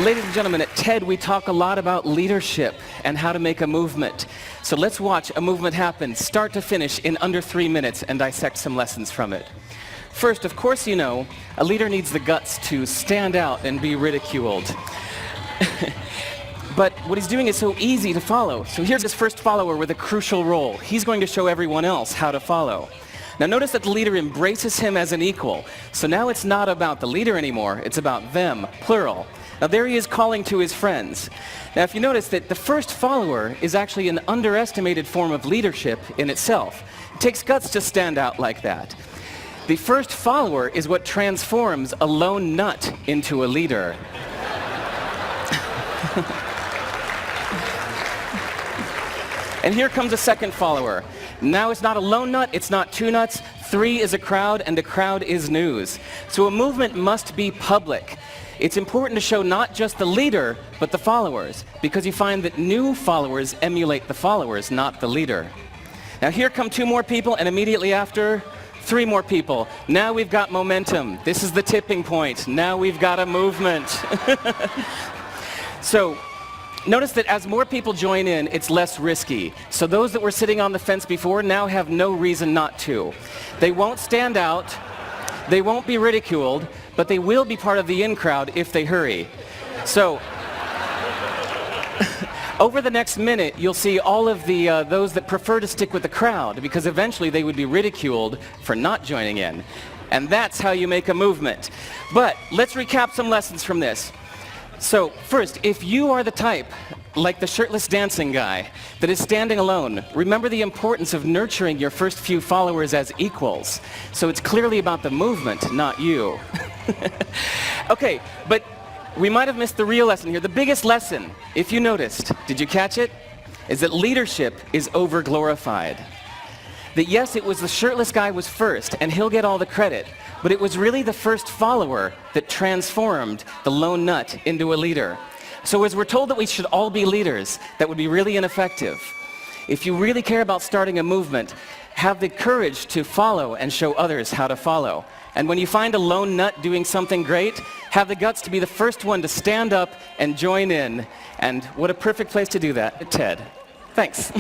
ladies and gentlemen, at TED we talk a lot about leadership and how to make a movement. So let's watch a movement happen, start to finish, in under 3 minutes and dissect some lessons from it. First, of course you know, a leader needs the guts to stand out and be ridiculed. But what he's doing is so easy to follow. So here's his first follower with a crucial role. He's going to show everyone else how to follow. Now notice that the leader embraces him as an equal. So now it's not about the leader anymore, it's about them, plural. Now there he is calling to his friends. Now if you notice that the first follower is actually an underestimated form of leadership in itself. It takes guts to stand out like that. The first follower is what transforms a lone nut into a leader. And here comes a second follower. Now it's not a lone nut, it's not two nuts, 3 is a crowd, and a crowd is news. So a movement must be public. It's important to show not just the leader, but the followers, because you find that new followers emulate the followers, not the leader. Now here come 2 more people, and immediately after, 3 more people. Now we've got momentum. This is the tipping point. Now we've got a movement. So notice that as more people join in, it's less risky. So those that were sitting on the fence before now have no reason not to. They won't stand out, they won't be ridiculed, but they will be part of the in crowd if they hurry. So over the next minute, you'll see all of those that prefer to stick with the crowd, because eventually they would be ridiculed for not joining in. And that's how you make a movement. But let's recap some lessons from this. So first, if you are the type, like the shirtless dancing guy, that is standing alone, remember the importance of nurturing your first few followers as equals. So it's clearly about the movement, not you. Okay, but we might have missed the real lesson here. The biggest lesson, if you noticed, did you catch it? Is that leadership is over-glorified. That yes, it was the shirtless guy was first, and he'll get all the credit, but it was really the first follower that transformed the lone nut into a leader. So as we're told that we should all be leaders, that would be really ineffective. If you really care about starting a movement, have the courage to follow and show others how to follow. And when you find a lone nut doing something great, have the guts to be the first one to stand up and join in. And what a perfect place to do that at TED. Thanks.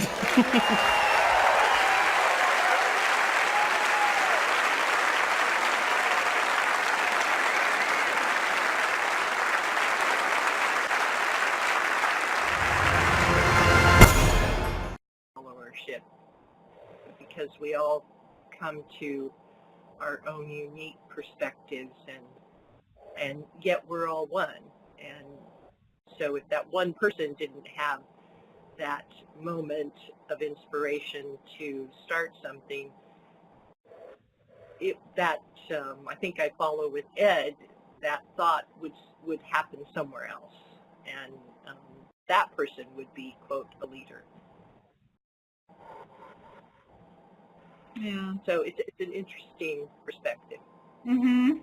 Because we all come to our own unique perspectives, and yet we're all one. And so if that one person didn't have that moment of inspiration to start something, I think I follow with Ed, that thought would happen somewhere else, and that person would be, quote, a leader. Yeah. So it's an interesting perspective. Mm-hmm.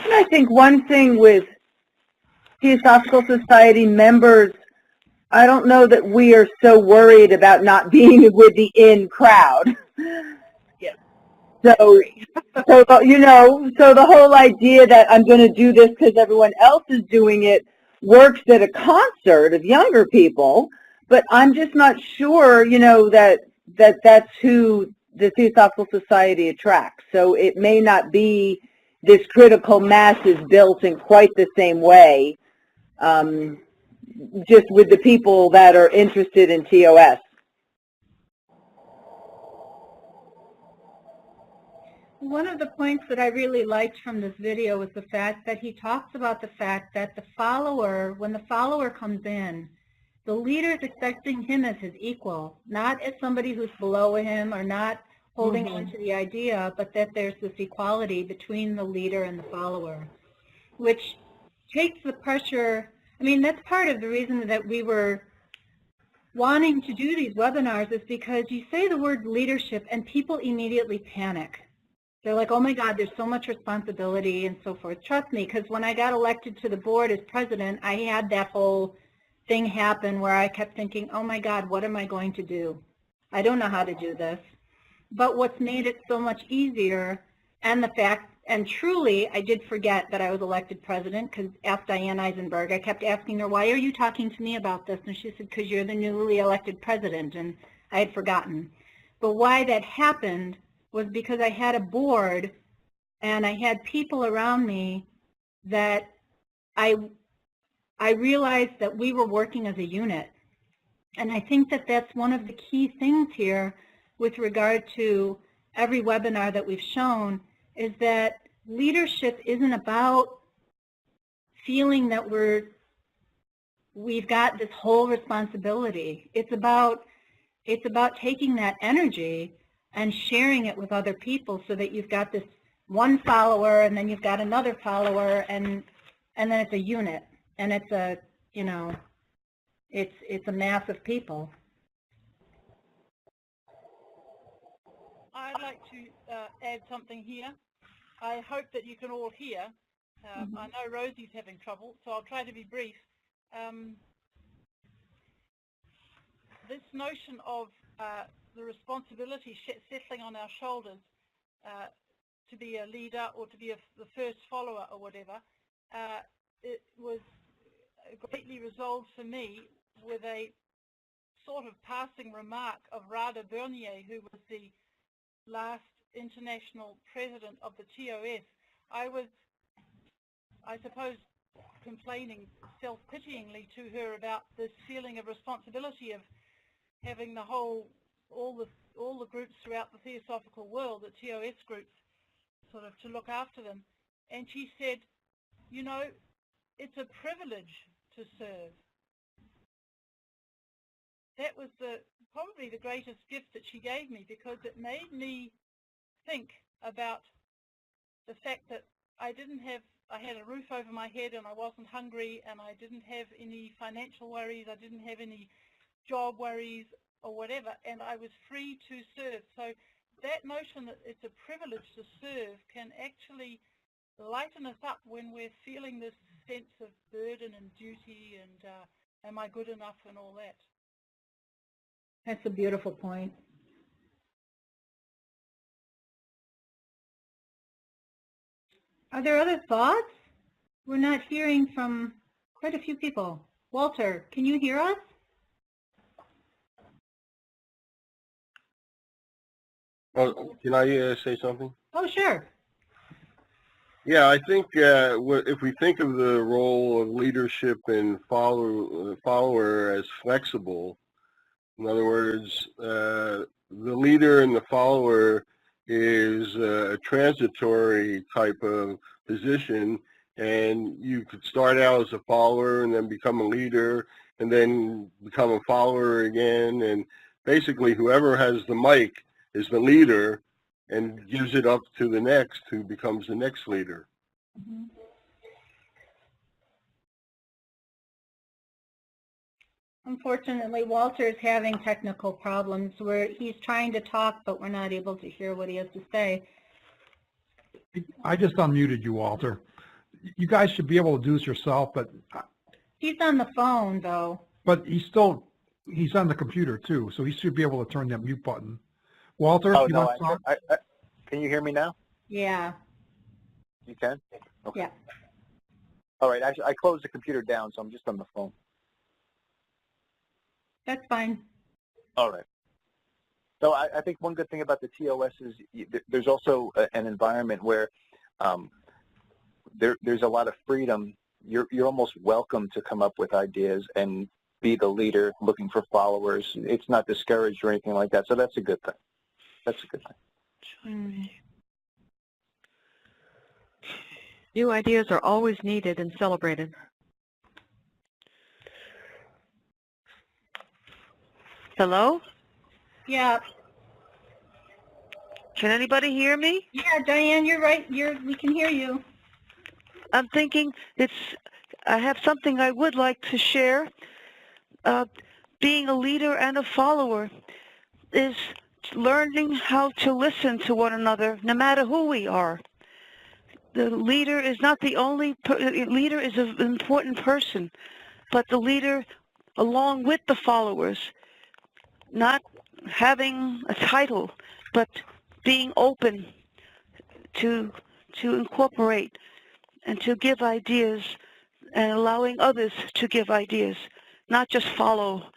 And I think one thing with Theosophical Society members, I don't know that we are so worried about not being with the in crowd. Yes. So the whole idea that I'm going to do this because everyone else is doing it works at a concert of younger people, but I'm just not sure, that's who the Theosophical Society attracts. So it may not be this critical mass is built in quite the same way, just with the people that are interested in TOS. One of the points that I really liked from this video was the fact that he talks about the fact that when the follower comes in, the leader is expecting him as his equal, not as somebody who's below him or not holding on to the idea, but that there's this equality between the leader and the follower, which takes the pressure. I mean, that's part of the reason that we were wanting to do these webinars, is because you say the word leadership and people immediately panic. They're like, oh my God, there's so much responsibility and so forth. Trust me, because when I got elected to the board as president, I had that whole thing happen where I kept thinking, oh my God, what am I going to do? I don't know how to do this. But what's made it so much easier, and the fact And truly, I did forget that I was elected president, because asked Diane Eisenberg, I kept asking her, why are you talking to me about this? And she said, because you're the newly elected president, and I had forgotten. But why that happened was because I had a board and I had people around me that I realized that we were working as a unit. And I think that that's one of the key things here with regard to every webinar that we've shown, is that leadership isn't about feeling that we've got this whole responsibility. It's about taking that energy and sharing it with other people, so that you've got this one follower, and then you've got another follower, and then it's a unit, and it's a, you know, it's a mass of people. I'd like to add something here. I hope that you can all hear. I know Rosie's having trouble, so I'll try to be brief. This notion of the responsibility settling on our shoulders to be a leader or to be the first follower or whatever, it was greatly resolved for me with a sort of passing remark of Rada Bernier, who was the last international president of the TOS. I was, I suppose, complaining self-pityingly to her about this feeling of responsibility of having all the groups throughout the Theosophical world, the TOS groups, sort of to look after them. And she said, you know, it's a privilege to serve. That was probably the greatest gift that she gave me, because it made me think about the fact that I had a roof over my head, and I wasn't hungry, and I didn't have any financial worries, I didn't have any job worries or whatever, and I was free to serve. So that notion that it's a privilege to serve can actually lighten us up when we're feeling this sense of burden and duty and am I good enough and all that. That's a beautiful point. Are there other thoughts? We're not hearing from quite a few people. Walter, can you hear us? Oh, can I say something? Oh, sure. Yeah, I think if we think of the role of leadership and follower as flexible, in other words, the leader and the follower is a transitory type of position, and you could start out as a follower and then become a leader and then become a follower again, and basically whoever has the mic is the leader and gives it up to the next, who becomes the next leader. Mm-hmm. Unfortunately, Walter is having technical problems where he's trying to talk, but we're not able to hear what he has to say. I just unmuted you, Walter. You guys should be able to do this yourself, but He's on the phone, though. but he's on the computer too, so he should be able to turn that mute button. Walter, Oh, you no, want to talk? can you hear me now? Yeah. You can? Okay. Yeah. All right, actually, I closed the computer down, so I'm just on the phone. That's fine. All right. So I think one good thing about the TOS is there's also an environment where there's a lot of freedom. You're almost welcome to come up with ideas and be the leader, looking for followers. It's not discouraged or anything like that, so that's a good thing. That's a good thing. New ideas are always needed and celebrated. Hello? Yeah. Can anybody hear me? Yeah, Diane, you're right. We can hear you. I'm thinking I have something I would like to share. Being a leader and a follower is learning how to listen to one another, no matter who we are. The leader is not the only, leader is an important person, but the leader, along with the followers, not having a title, but being open to to incorporate and to give ideas and allowing others to give ideas, not just follow,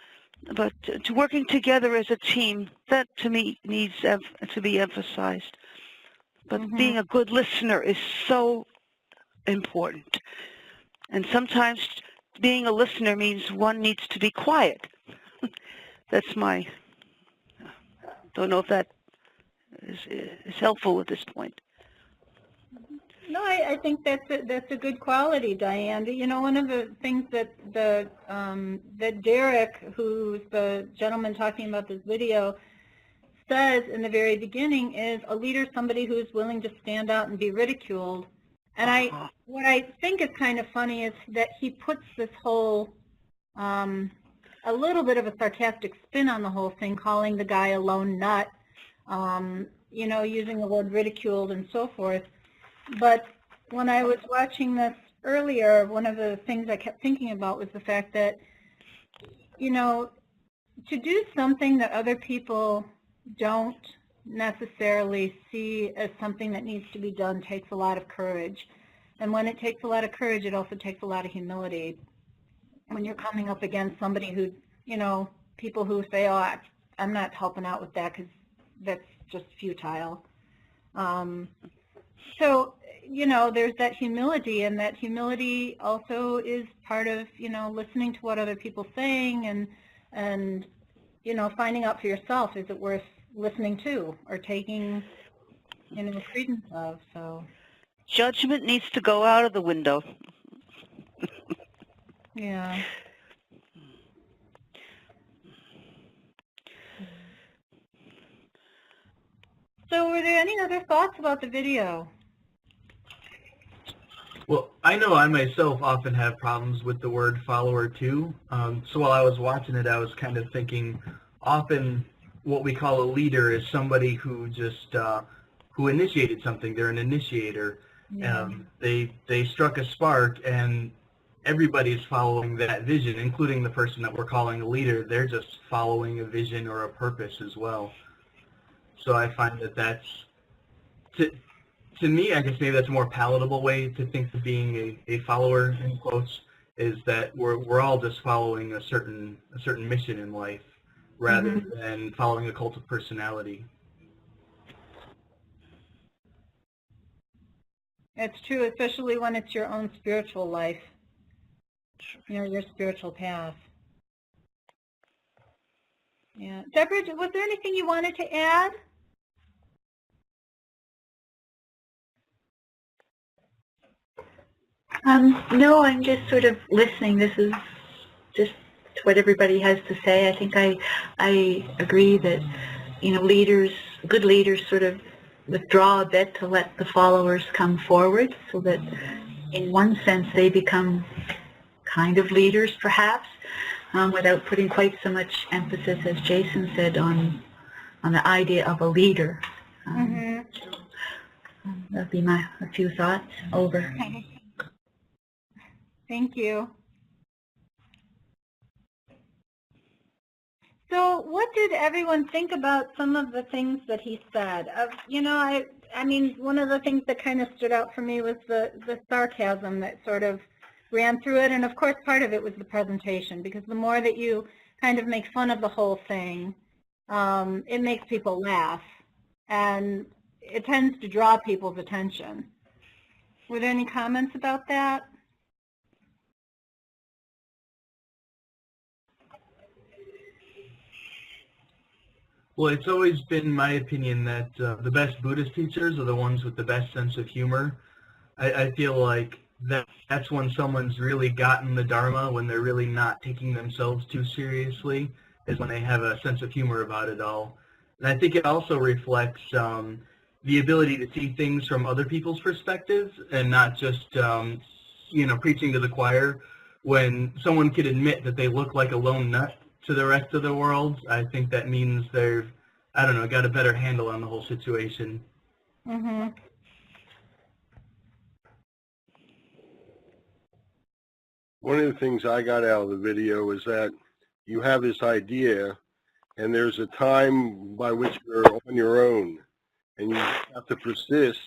but to working together as a team. That, to me, needs to be emphasized. But being a good listener is so important. And sometimes being a listener means one needs to be quiet. That's my, don't know if that is helpful at this point. No, I think that's a good quality, Diane. You know, one of the things that that Derek, who's the gentleman talking about this video, says in the very beginning is a leader is somebody who's willing to stand out and be ridiculed. And what I think is kind of funny is that he puts this whole a little bit of a sarcastic spin on the whole thing, calling the guy a lone nut, you know, using the word ridiculed and so forth. But when I was watching this earlier, one of the things I kept thinking about was the fact that, you know, to do something that other people don't necessarily see as something that needs to be done takes a lot of courage. And when it takes a lot of courage, it also takes a lot of humility. When you're coming up against somebody who, you know, people who say, oh, I'm not helping out with that because that's just futile. So, you know, there's that humility, and that humility also is part of, you know, listening to what other people are saying and you know, finding out for yourself, is it worth listening to or taking, you know, credence of. So judgment needs to go out of the window. Yeah. So were there any other thoughts about the video? Well, I know I myself often have problems with the word follower too. So while I was watching it, I was kind of thinking often what we call a leader is somebody who just who initiated something. They're an initiator. Yeah. They struck a spark, and everybody's following that vision, including the person that we're calling a leader. They're just following a vision or a purpose as well. So I find that that's, to me, I guess maybe that's a more palatable way to think of being a follower, in quotes, is that we're all just following a certain mission in life rather than following a cult of personality. It's true, especially when it's your own spiritual life, you know, your spiritual path. Yeah. Deborah, was there anything you wanted to add? No, I'm just sort of listening. This is just what everybody has to say. I think I agree that, you know, good leaders sort of withdraw a bit to let the followers come forward, so that in one sense they become kind of leaders perhaps, without putting quite so much emphasis, as Jason said, on the idea of a leader. That'd be a few thoughts. Over. Thank you. So what did everyone think about some of the things that he said? You know, I mean, one of the things that kind of stood out for me was the sarcasm that sort of ran through it. And of course, part of it was the presentation, because the more that you kind of make fun of the whole thing, it makes people laugh. And it tends to draw people's attention. Were there any comments about that? Well, it's always been my opinion that the best Buddhist teachers are the ones with the best sense of humor. I feel like that's when someone's really gotten the Dharma, when they're really not taking themselves too seriously, is when they have a sense of humor about it all. And I think it also reflects the ability to see things from other people's perspectives and not just, you know, preaching to the choir. When someone could admit that they look like a lone nut to the rest of the world, I think that means they've, I don't know, got a better handle on the whole situation. One of the things I got out of the video is that you have this idea, and there's a time by which you're on your own, and you have to persist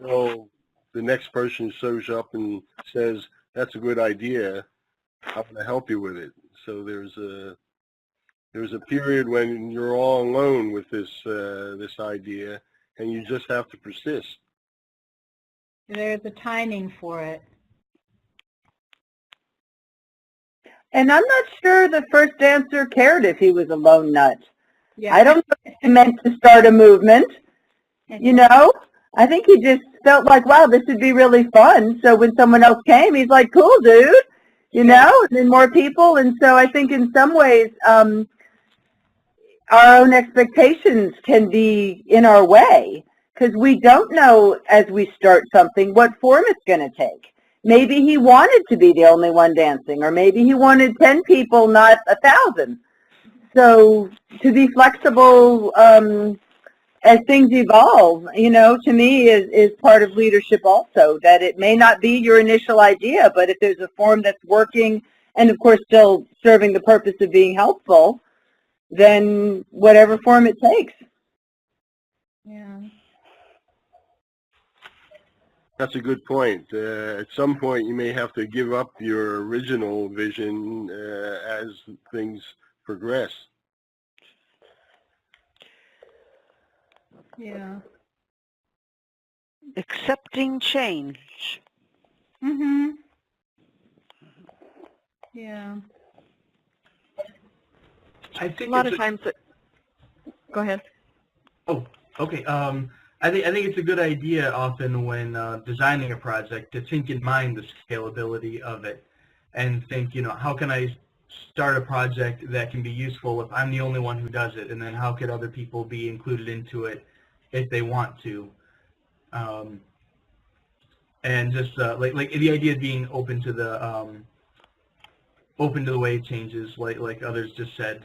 until the next person shows up and says, that's a good idea, I'm going to help you with it. So there's a period when you're all alone with this idea, and you just have to persist. There's a timing for it. And I'm not sure the first dancer cared if he was a lone nut. Yeah. I don't know if he meant to start a movement, you know? I think he just felt like, wow, this would be really fun. So when someone else came, he's like, cool, dude, you know? And then more people. And so I think in some ways, our own expectations can be in our way because we don't know as we start something what form it's going to take. Maybe he wanted to be the only one dancing, or maybe he wanted 10 people, not 1,000. So to be flexible as things evolve, you know, to me is part of leadership also, that it may not be your initial idea, but if there's a form that's working and, of course, still serving the purpose of being helpful, then whatever form it takes. Yeah. That's a good point. At some point, you may have to give up your original vision as things progress. Yeah. Accepting change. Mhm. Yeah. I think a lot of times. Go ahead. Oh, okay. I think it's a good idea often when designing a project to think in mind the scalability of it, and think, you know, how can I start a project that can be useful if I'm the only one who does it, and then how could other people be included into it if they want to, and just like the idea of being open to the way it changes, like others just said.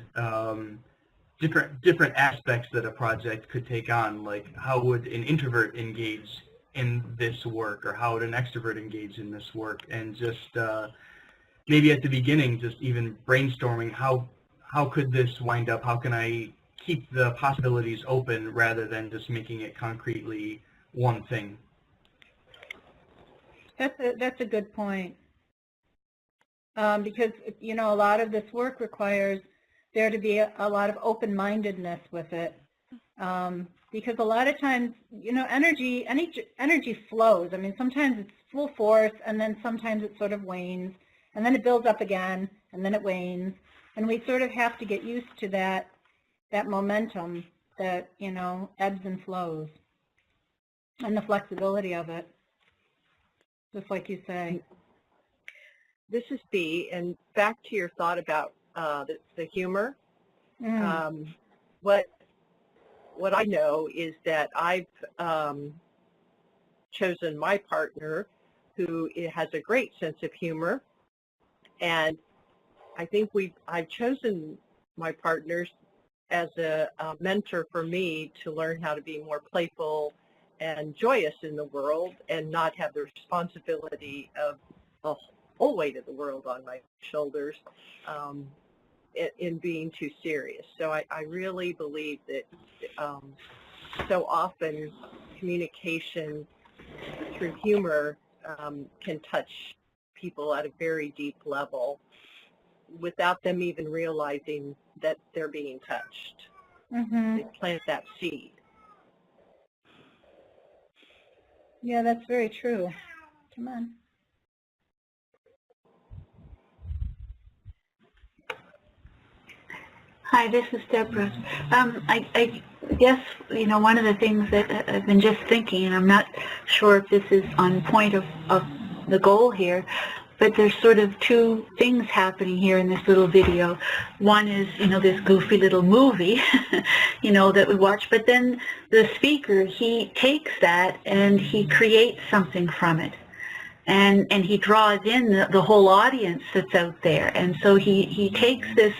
Different aspects that a project could take on, like how would an introvert engage in this work, or how would an extrovert engage in this work, and just maybe at the beginning, just even brainstorming how could this wind up, how can I keep the possibilities open rather than just making it concretely one thing. That's a good point. Because, you know, a lot of this work requires there to be a lot of open-mindedness with it. Because a lot of times, you know, energy flows. I mean, sometimes it's full force, and then sometimes it sort of wanes, and then it builds up again, and then it wanes. And we sort of have to get used to that momentum that, you know, ebbs and flows, and the flexibility of it, just like you say. This is B, and back to your thought about the humor. What I know is that I've chosen my partner who has a great sense of humor, and I think I've chosen my partners as a mentor for me to learn how to be more playful and joyous in the world and not have the responsibility of the whole weight of the world on my shoulders in being too serious. So I really believe that so often communication through humor can touch people at a very deep level without them even realizing that they're being touched. They plant that seed. Yeah, that's very true. Come on. Hi, this is Deborah. I guess, you know, one of the things that I've been just thinking, and I'm not sure if this is on point of the goal here, but there's sort of two things happening here in this little video. One is, you know, this goofy little movie, you know, that we watch, but then the speaker, he takes that and he creates something from it. And he draws in the whole audience that's out there. And so he takes this,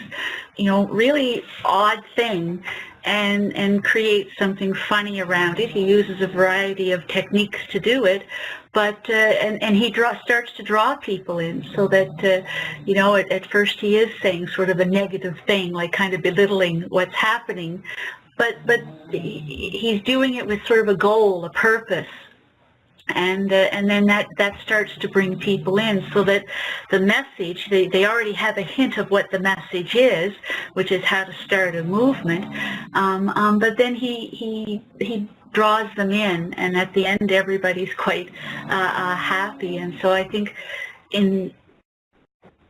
you know, really odd thing and creates something funny around it. He uses a variety of techniques to do it, but and he starts to draw people in, so that you know, at first he is saying sort of a negative thing, like kind of belittling what's happening, but he's doing it with sort of a goal, a purpose. And then that starts to bring people in, so that the message, they already have a hint of what the message is, which is how to start a movement. But then he draws them in, and at the end everybody's quite happy. And so I think,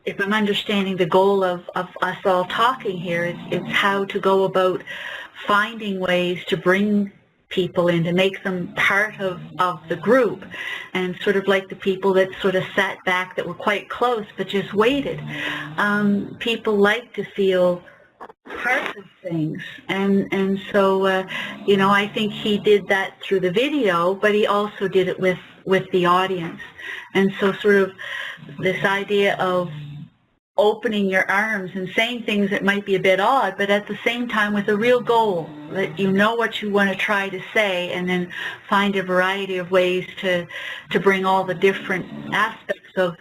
if I'm understanding the goal of us all talking here, it's how to go about finding ways to bring people in, to make them part of the group, and sort of like the people that sort of sat back, that were quite close but just waited. People like to feel part of things, and so you know, I think he did that through the video, but he also did it with the audience. And so sort of this idea of opening your arms and saying things that might be a bit odd, but at the same time with a real goal, that you know what you want to try to say, and then find a variety of ways to bring all the different aspects of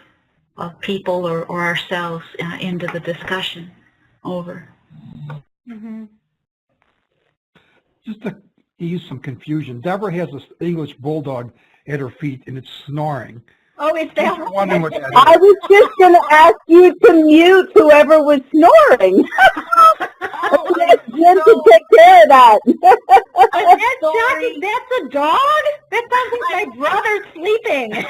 people or ourselves into the discussion. Over. Mm-hmm. Just to ease some confusion, Deborah has this English bulldog at her feet, and it's snoring. Oh, it's that I'm wondering what that is. I was just going to ask you to mute whoever was snoring. Oh, Let Jim to take care of that. That's a dog? That sounds like my brother sleeping.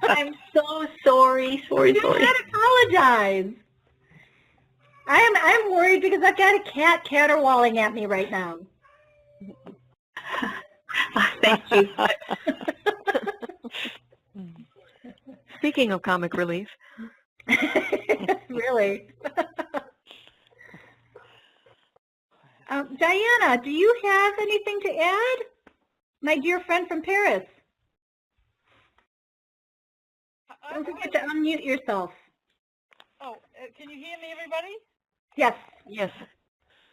I'm so sorry. Sorry. You should apologize. I'm worried because I've got a cat caterwauling at me right now. Thank you. Speaking of comic relief. Really? Diana, do you have anything to add? My dear friend from Paris. Don't forget to unmute yourself. Oh, can you hear me, everybody? Yes. Yes.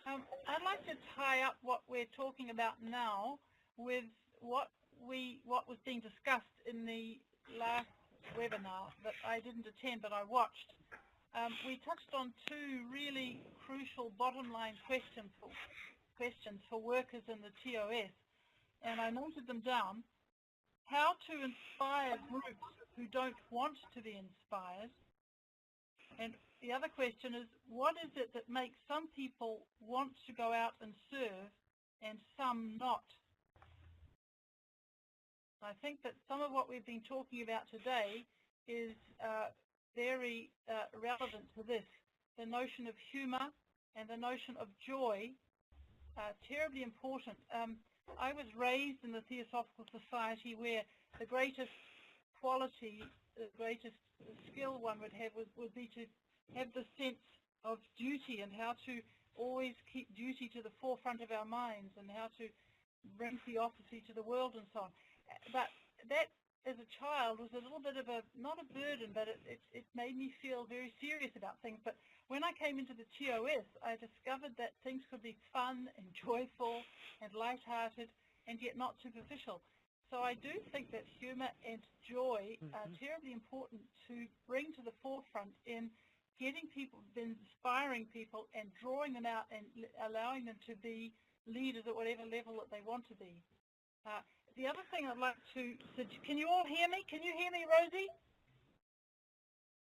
I'd like to tie up what we're talking about now with what was being discussed in the last webinar that I didn't attend, but I watched. We touched on two really crucial bottom line questions for workers in the TOS, and I noted them down. How to inspire groups who don't want to be inspired. And the other question is, what is it that makes some people want to go out and serve and some not? I think that some of what we've been talking about today is very relevant to this. The notion of humor and the notion of joy are terribly important. I was raised in the Theosophical Society where the greatest quality, the greatest skill one would have would be to have the sense of duty, and how to always keep duty to the forefront of our minds, and how to bring theosophy to the world and so on. But that, as a child, was a little bit of not a burden, but it made me feel very serious about things. But when I came into the TOS, I discovered that things could be fun and joyful and lighthearted and yet not superficial. So I do think that humor and joy are terribly important to bring to the forefront in getting people, inspiring people and drawing them out and allowing them to be leaders at whatever level that they want to be. The other thing I'd like to, can you all hear me? Can you hear me, Rosie?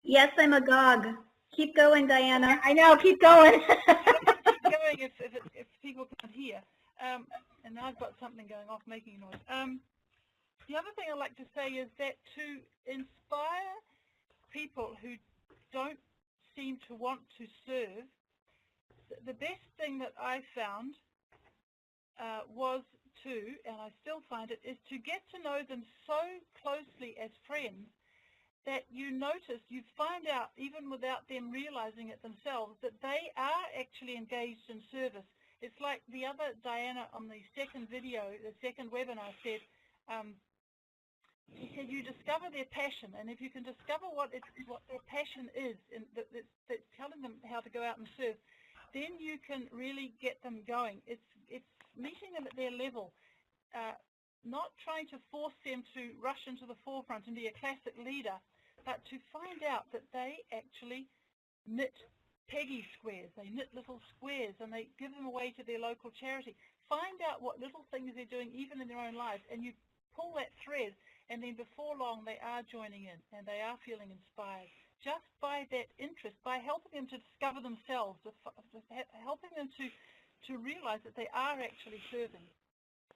Yes, I'm agog. Keep going, Diana. I know, keep going. Keep going if people can't hear. And now I've got something going off making a noise. The other thing I'd like to say is that to inspire people who don't seem to want to serve, the best thing that I found was to, and I still find it, is to get to know them so closely as friends that you notice, you find out, even without them realizing it themselves, that they are actually engaged in service. It's like the other Diana on the second video, the second webinar said, he said, you discover their passion, and if you can discover what their passion is, and that's telling them how to go out and serve, then you can really get them going. It's meeting them at their level, not trying to force them to rush into the forefront and be a classic leader, but to find out that they actually knit Peggy squares. They knit little squares and they give them away to their local charity. Find out what little things they're doing even in their own lives, and you pull that thread and then before long they are joining in and they are feeling inspired just by that interest, by helping them to discover themselves, helping them to realize that they are actually serving.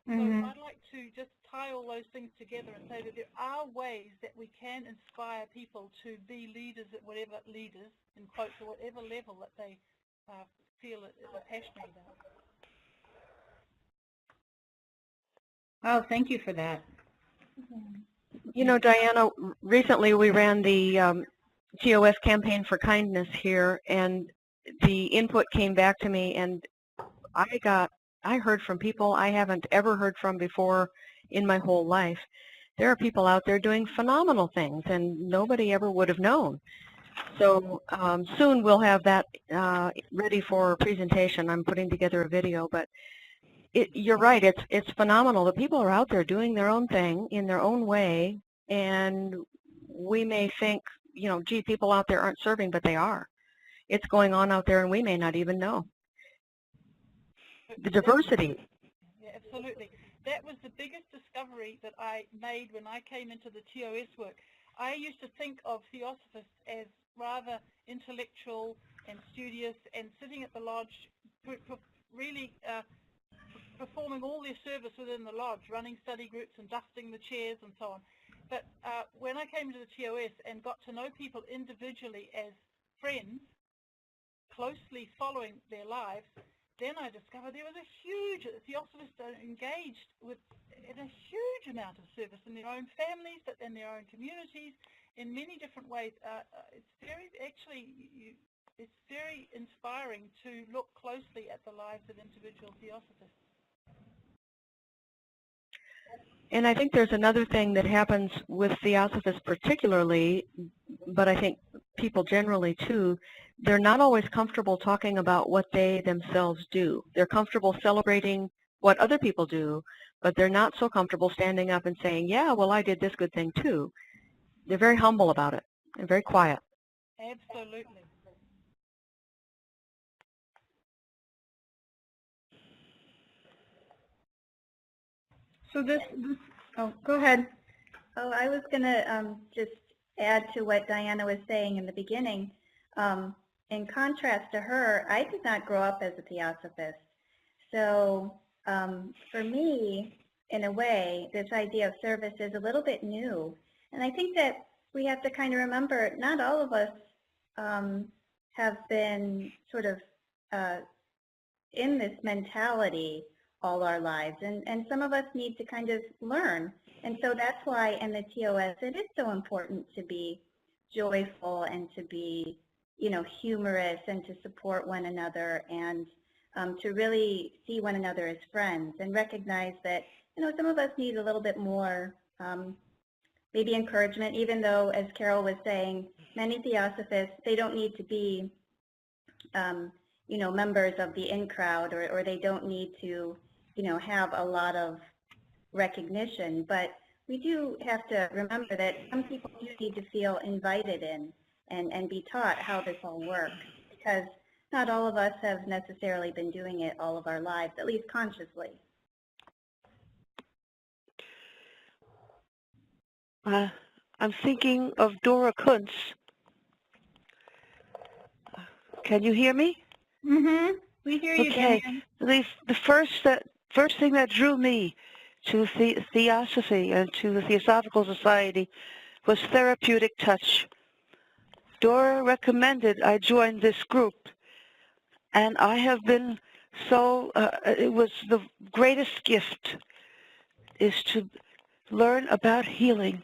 So I'd like to just tie all those things together and say that there are ways that we can inspire people to be leaders at whatever leaders, in quotes, at whatever level that they feel are passionate about. Oh, thank you for that. You know, Diana, recently we ran the TOS Campaign for Kindness here, and the input came back to me, and I heard from people I haven't ever heard from before in my whole life. There are people out there doing phenomenal things, and nobody ever would have known. So soon we'll have that ready for presentation. I'm putting together a video, but you're right. It's phenomenal. The people are out there doing their own thing in their own way, and we may think, you know, gee, people out there aren't serving, but they are. It's going on out there, and we may not even know. The diversity. Yeah, absolutely. That was the biggest discovery that I made when I came into the TOS work. I used to think of theosophists as rather intellectual and studious and sitting at the lodge, really performing all their service within the lodge, running study groups and dusting the chairs and so on. But when I came to the TOS and got to know people individually as friends, closely following their lives, then I discovered there was a huge, theosophists are engaged in a huge amount of service in their own families, but in their own communities, in many different ways. It's very inspiring to look closely at the lives of individual theosophists. And I think there's another thing that happens with theosophists particularly, but I think people generally too, they're not always comfortable talking about what they themselves do. They're comfortable celebrating what other people do, but they're not so comfortable standing up and saying, yeah, well, I did this good thing too. They're very humble about it and very quiet. Absolutely. So oh, go ahead. Oh, I was going to just add to what Diana was saying in the beginning. In contrast to her, I did not grow up as a theosophist. So for me, in a way, this idea of service is a little bit new. And I think that we have to kind of remember not all of us have been sort of in this mentality all our lives, and some of us need to kind of learn. And so that's why in the TOS it is so important to be joyful and to be, you know, humorous and to support one another and to really see one another as friends and recognize that, you know, some of us need a little bit more maybe encouragement, even though, as Carol was saying, many theosophists, they don't need to be you know, members of the in crowd, or they don't need to, you know, have a lot of recognition, but we do have to remember that some people do need to feel invited in and be taught how this all works, because not all of us have necessarily been doing it all of our lives, at least consciously. I'm thinking of Dora Kuntz. Can you hear me? Mm-hmm. We hear you, Okay. Diane. The first thing that drew me to Theosophy and to the Theosophical Society was therapeutic touch. Dora recommended I join this group, and I have been so, it was the greatest gift, is to learn about healing.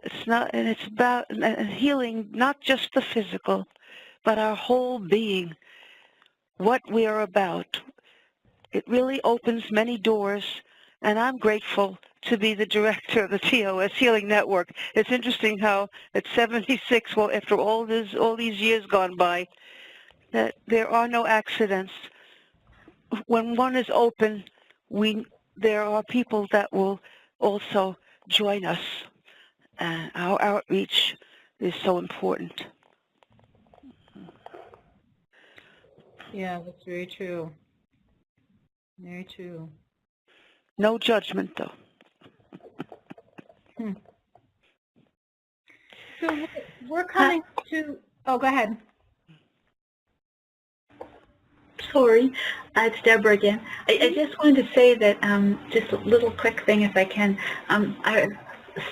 It's about healing not just the physical, but our whole being, what we are about. It really opens many doors, and I'm grateful to be the director of the TOS Healing Network. It's interesting how at 76, well, after all these years gone by, that there are no accidents. When one is open, there are people that will also join us. And our outreach is so important. Yeah, that's very true. Very true. No judgment, though. So we're coming to, oh, go ahead. Sorry, it's Deborah again. I just wanted to say that, just a little quick thing if I can.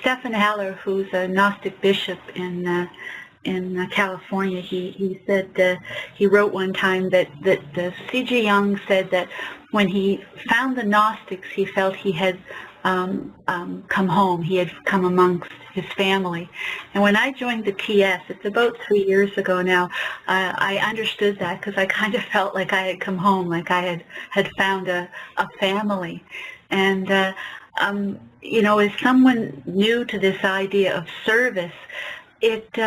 Stephen Haller, who's a Gnostic bishop in California, he said, he wrote one time that C.G. Jung said that when he found the Gnostics, he felt he had come home. He had come amongst his family. And when I joined the TS, it's about 3 years ago now, I understood that because I kind of felt like I had come home, like I had found a family. And, you know, as someone new to this idea of service, it's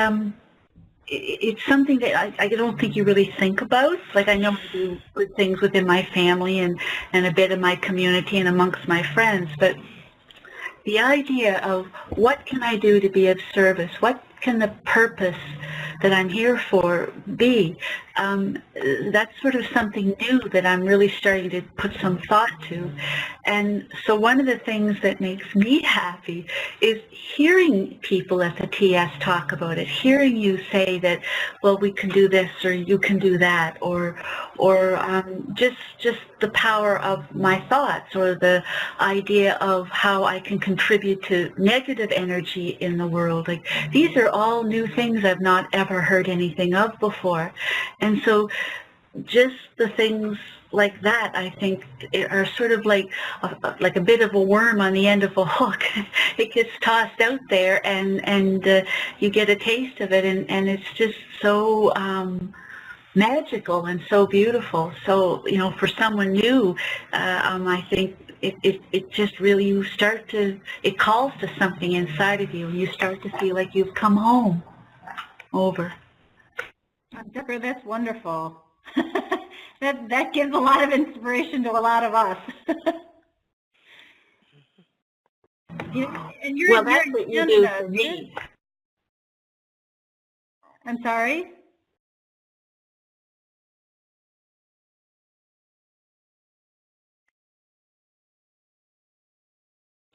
something that I don't think you really think about. Like, I know I do good things within my family and a bit of my community and amongst my friends, but the idea of what can I do to be of service? What can the purpose that I'm here for be? That's sort of something new that I'm really starting to put some thought to. And so one of the things that makes me happy is hearing people at the TS talk about it, hearing you say that, well, we can do this or you can do that, or just the power of my thoughts, or the idea of how I can contribute to negative energy in the world. Like, these are all new things I've not ever heard anything of before. And so just the things like that, I think, are sort of like a bit of a worm on the end of a hook. It gets tossed out there, and you get a taste of it, and it's just so magical and so beautiful. So, you know, for someone new, I think it just really, you start to, it calls to something inside of you, and you start to feel like you've come home. Over. Deborah, that's wonderful. That gives a lot of inspiration to a lot of us. And you're, well, that's what you do for me. I'm sorry?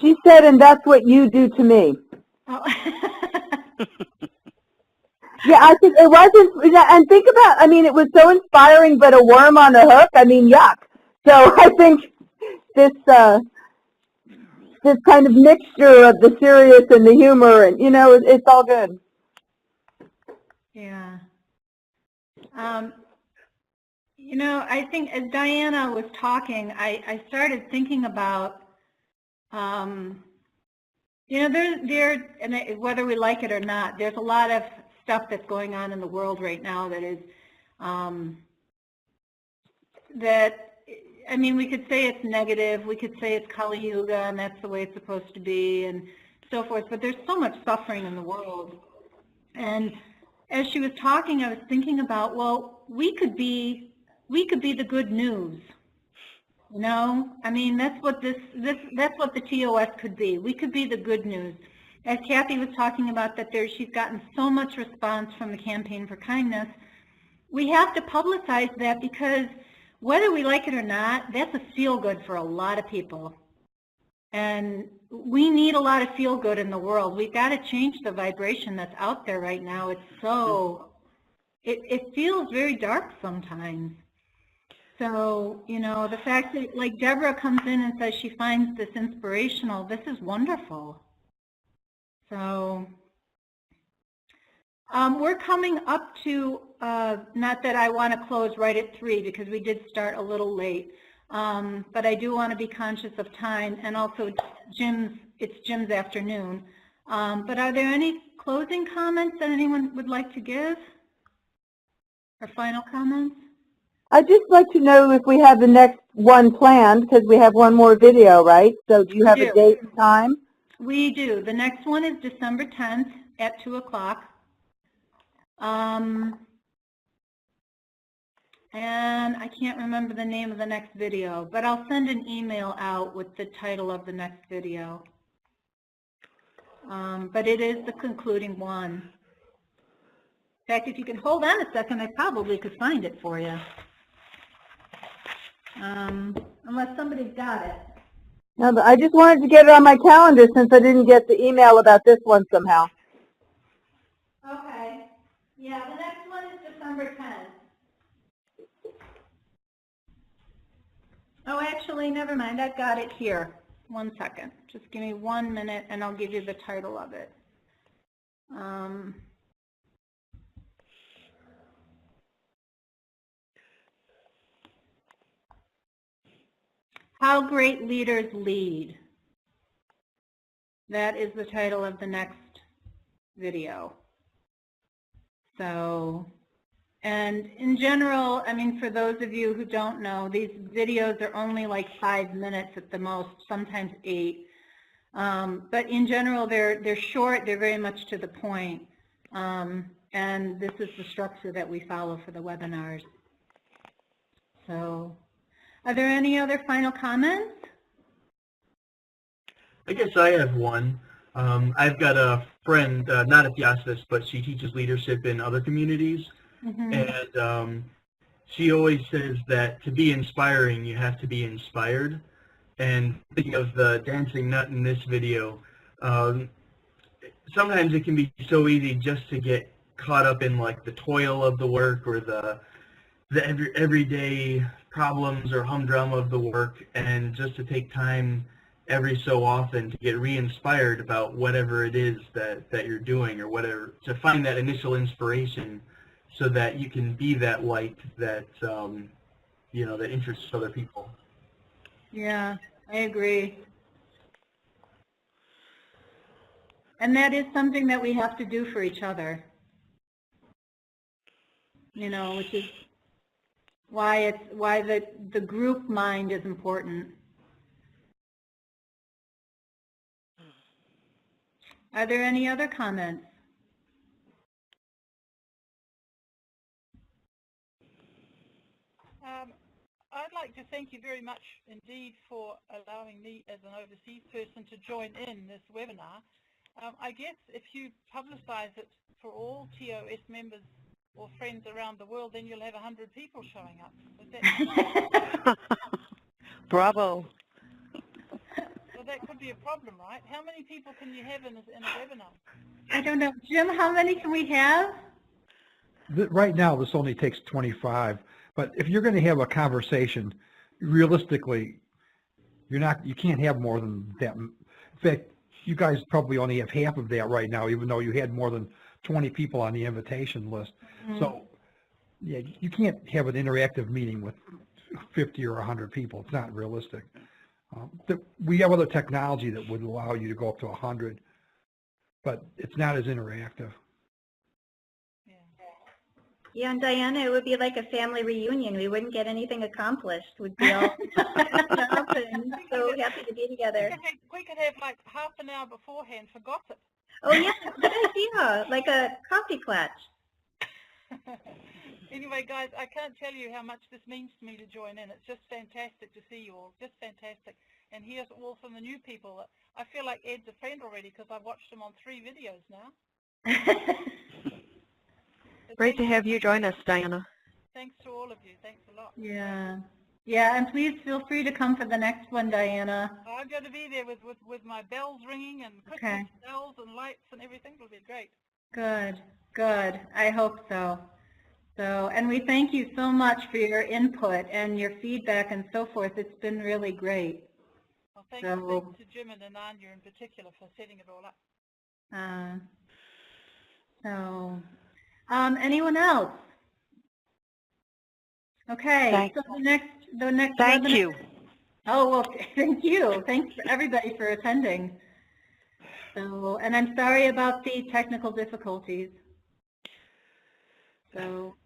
She said, and that's what you do to me. Oh. Yeah, I think it wasn't, and think about, I mean, it was so inspiring, but a worm on a hook, I mean, yuck. So I think this kind of mixture of the serious and the humor, and, you know, it's all good. Yeah. You know, I think as Diana was talking, I started thinking about, you know, and whether we like it or not, there's a lot of stuff that's going on in the world right now that is, I mean, we could say it's negative, we could say it's Kali Yuga and that's the way it's supposed to be and so forth, but there's so much suffering in the world. And as she was talking, I was thinking about, well, we could be the good news. You know, I mean, that's what that's what the TOS could be. We could be the good news. As Kathy was talking about, that she's gotten so much response from the Campaign for Kindness. We have to publicize that, because whether we like it or not, that's a feel-good for a lot of people. And we need a lot of feel-good in the world. We've got to change the vibration that's out there right now. It's so, it feels very dark sometimes. So, you know, the fact that, like, Deborah comes in and says she finds this inspirational, this is wonderful. So, we're coming up to, not that I want to close right at 3 because we did start a little late, but I do want to be conscious of time, and also it's Jim's afternoon. But are there any closing comments that anyone would like to give? Or final comments? I'd just like to know if we have the next one planned, because we have one more video, right? So do you have a date and time? We do. The next one is December 10th at 2 o'clock. And I can't remember the name of the next video, but I'll send an email out with the title of the next video. But it is the concluding one. In fact, if you can hold on a second, I probably could find it for you. Unless somebody's got it. No, but I just wanted to get it on my calendar since I didn't get the email about this one somehow. Okay. Yeah, the next one is December 10th. Oh, actually, never mind. I've got it here. 1 second. Just give me 1 minute and I'll give you the title of it. How Great Leaders Lead. That is the title of the next video. So, and in general, I mean, for those of you who don't know, these videos are only like 5 minutes at the most, sometimes 8. But in general, they're short, they're very much to the point. And this is the structure that we follow for the webinars. So, are there any other final comments? I guess I have one. I've got a friend, not at the hospice, but she teaches leadership in other communities. Mm-hmm. And she always says that to be inspiring, you have to be inspired. And thinking of the dancing nut in this video, sometimes it can be so easy just to get caught up in like the toil of the work or the everyday problems or humdrum of the work, and just to take time every so often to get re-inspired about whatever it is that you're doing, or whatever, to find that initial inspiration so that you can be that light that, you know, that interests other people. Yeah, I agree. And that is something that we have to do for each other. You know, which is why the group mind is important. Are there any other comments? I'd like to thank you very much indeed for allowing me as an overseas person to join in this webinar. I guess if you publicize it for all TOS members or friends around the world, then you'll have 100 people showing up. Bravo. Well, that could be a problem, right? How many people can you have in a webinar? I don't know. Jim, how many can we have? Right now, this only takes 25. But if you're going to have a conversation, realistically, you can't have more than that. In fact, you guys probably only have half of that right now, even though you had more than 20 people on the invitation list. Mm-hmm. So, yeah, you can't have an interactive meeting with 50 or 100 people. It's not realistic. We have other technology that would allow you to go up to 100, but it's not as interactive. Yeah, and Diana, it would be like a family reunion. We wouldn't get anything accomplished. We'd be all up and so happy to be together. We could have like half an hour beforehand for gossip. Oh yeah, good idea. Like a coffee clutch. Anyway, guys, I can't tell you how much this means to me to join in. It's just fantastic to see you all. Just fantastic. And here's all from the new people. I feel like Ed's a friend already because I've watched him on 3 videos now. Great to have you join us, Diana. Thanks to all of you. Thanks a lot. Yeah. Yeah, and please feel free to come for the next one, Diana. I'm going to be there with my bells ringing and Christmas bells and lights and everything. It'll be great. Good, good. I hope so. And we thank you so much for your input and your feedback and so forth. It's been really great. Well, thanks to Jim and Ananya in particular for setting it all up. Anyone else? Okay. So the next. Thank webinar. you. Oh well, thank you. Thanks for everybody for attending. So, and I'm sorry about the technical difficulties. So,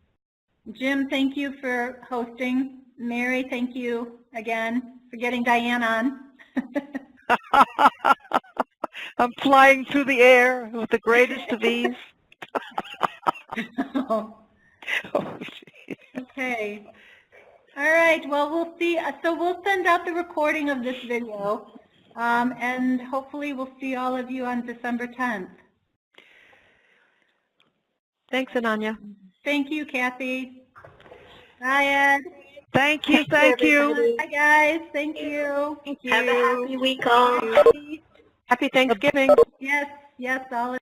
Jim, thank you for hosting. Mary, thank you again for getting Diane on. I'm flying through the air with the greatest of ease. Okay. All right. Well, we'll see. So we'll send out the recording of this video, and hopefully we'll see all of you on December 10th. Thanks, Ananya. Thank you, Kathy. Bye, Ed. Thank you, thank you. Bye, guys. Thank you. Thank you. Have a happy week all. Happy Thanksgiving. Yes, yes, all